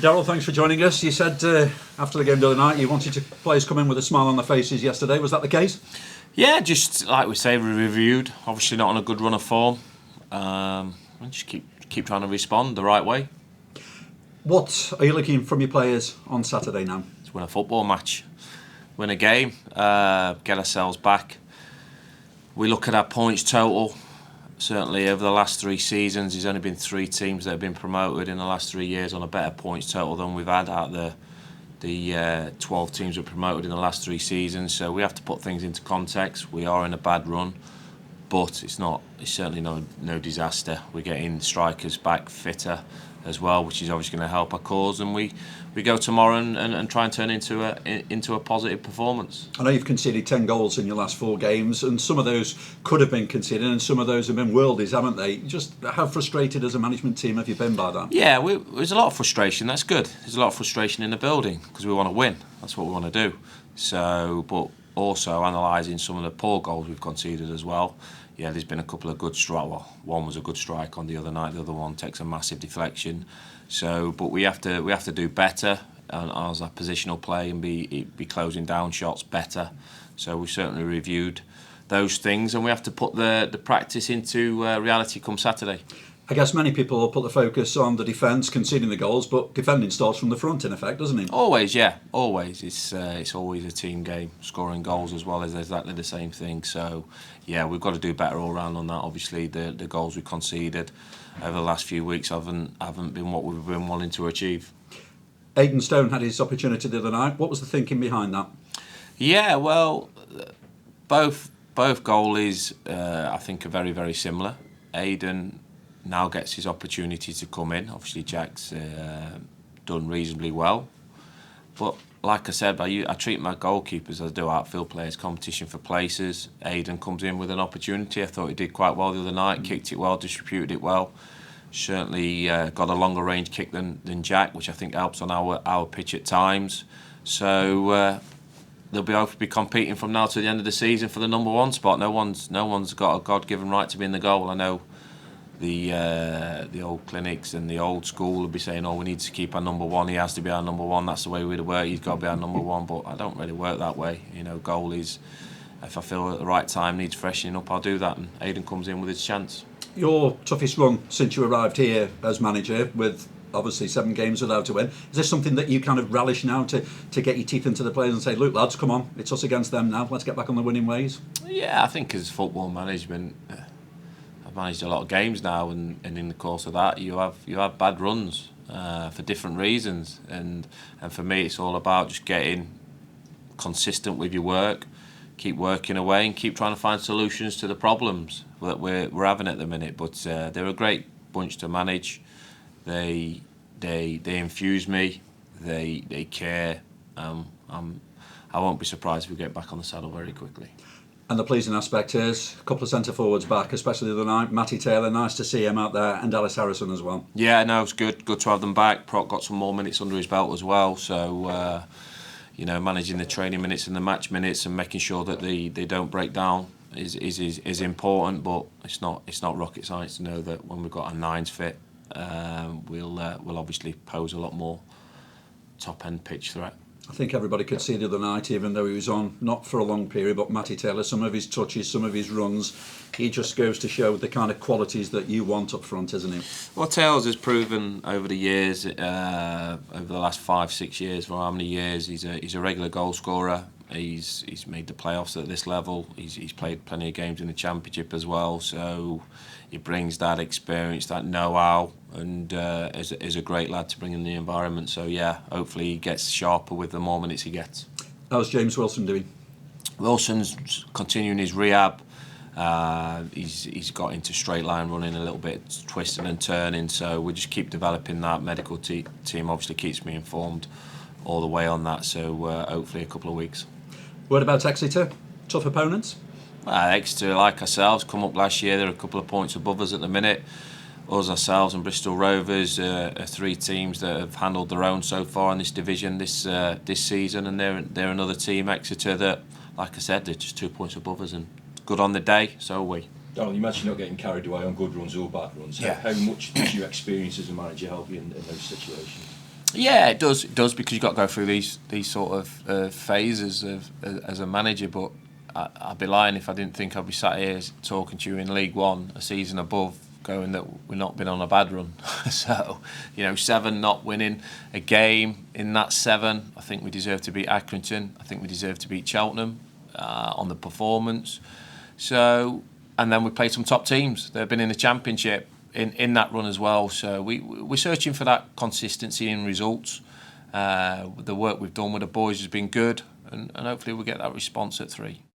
Darrell, thanks for joining us. You said after the game the other night you wanted players come in with a smile on their faces yesterday. Was that the case? Yeah, just like we say, we reviewed. Obviously not on a good run of form. And just keep trying to respond the right way. What are you looking from your players on Saturday now? To win a football match, win a game, get ourselves back. We look at our points total. Certainly over the last 3 seasons, there's only been 3 teams that have been promoted in the last 3 years on a better points total than we've had out of the 12 teams that were promoted in the last 3 seasons. So we have to put things into context. We are in a bad run, but it's certainly no disaster. We're getting strikers back fitter as well, which is obviously going to help our cause, and we go tomorrow and try and turn into a positive performance. I know you've conceded 10 goals in your last 4 games, and some of those could have been conceded, and some of those have been worldies, haven't they? Just how frustrated as a management team have you been by that? Yeah, there's a lot of frustration. That's good. There's a lot of frustration in the building because we want to win. That's what we want to do. So, but also analysing some of the poor goals we've conceded as well. Yeah, there's been a couple of good strikes. Well, one was a good strike on the other night. The other one takes a massive deflection. So, but we have to do better as our positional play and be closing down shots better. So we certainly reviewed those things, and we have to put the practice into reality come Saturday. I guess many people will put the focus on the defence, conceding the goals, but defending starts from the front, in effect, doesn't it? Always, yeah, always. It's always a team game. Scoring goals as well is exactly the same thing. So, yeah, we've got to do better all round on that. Obviously, the goals we conceded over the last few weeks haven't been what we've been wanting to achieve. Aidan Stone had his opportunity the other night. What was the thinking behind that? Yeah, well, both goalies, I think, are very, very similar. Aidan now gets his opportunity to come in. Obviously, Jack's done reasonably well. But like I said, I treat my goalkeepers as I do outfield players, competition for places. Aidan comes in with an opportunity. I thought he did quite well the other night, kicked it well, distributed it well. Certainly got a longer range kick than Jack, which I think helps on our pitch at times. So they'll both be competing from now to the end of the season for the number 1 spot. No one's got a God-given right to be in the goal. I know the old clinics and the old school will be saying, "Oh, we need to keep our number 1. He has to be our number 1. That's the way we'd work. He's got to be our number 1." But I don't really work that way. Goalies, if I feel at the right time needs freshening up, I'll do that. And Aidan comes in with his chance. Your toughest run since you arrived here as manager, with obviously 7 games without a win. Is this something that you kind of relish now to get your teeth into the players and say, "Look, lads, come on, it's us against them now. Let's get back on the winning ways"? Yeah, I think as football management, I've managed a lot of games now, and in the course of that, you have bad runs for different reasons, and for me, it's all about just getting consistent with your work, keep working away, and keep trying to find solutions to the problems that we're having at the minute. But they're a great bunch to manage. They infuse me. They care. I won't be surprised if we get back on the saddle very quickly. And the pleasing aspect is a couple of centre forwards back, especially the other night. Matty Taylor, nice to see him out there, and Ellis Harrison as well. Yeah, no, it's good to have them back. Proc got some more minutes under his belt as well. So managing the training minutes and the match minutes and making sure that they don't break down is important. But it's not rocket science to know that when we've got our 9s fit, we'll obviously pose a lot more top end pitch threat. I think everybody could see the other night, even though he was on not for a long period, but Matty Taylor, some of his touches, some of his runs, he just goes to show the kind of qualities that you want up front, isn't he? Well, Tails has proven over the years, over the last 5-6 years, for how many years, he's a regular goal scorer. He's made the playoffs at this level. He's played plenty of games in the Championship as well. So he brings that experience, that know-how, and is a great lad to bring in the environment. So yeah, hopefully he gets sharper with the more minutes he gets. How's James Wilson doing? Wilson's continuing his rehab. He's got into straight line running a little bit, twisting and turning. So we just keep developing that. Medical team obviously keeps me informed all the way on that. So hopefully a couple of weeks. Word about Exeter? Tough opponents? Exeter, like ourselves, come up last year. They're a couple of points above us at the minute. Us, ourselves and Bristol Rovers are 3 teams that have handled their own so far in this division this season, and they're another team, Exeter, that, like I said, they're just 2 points above us, and good on the day, so are we. Darrell, you mentioned not getting carried away on good runs or bad runs. Yeah. How much does your experience as a manager help you in those situations? Yeah, it does. It does, because you've got to go through these sort of phases as a manager. But I'd be lying if I didn't think I'd be sat here talking to you in League One, a season above, going that we've not been on a bad run. So, 7 not winning a game in that 7. I think we deserve to beat Accrington. I think we deserve to beat Cheltenham on the performance. So, and then we played some top teams. They've been in the Championship in that run as well. So we're searching for that consistency in results. The work we've done with the boys has been good, and hopefully we'll get that response at 3.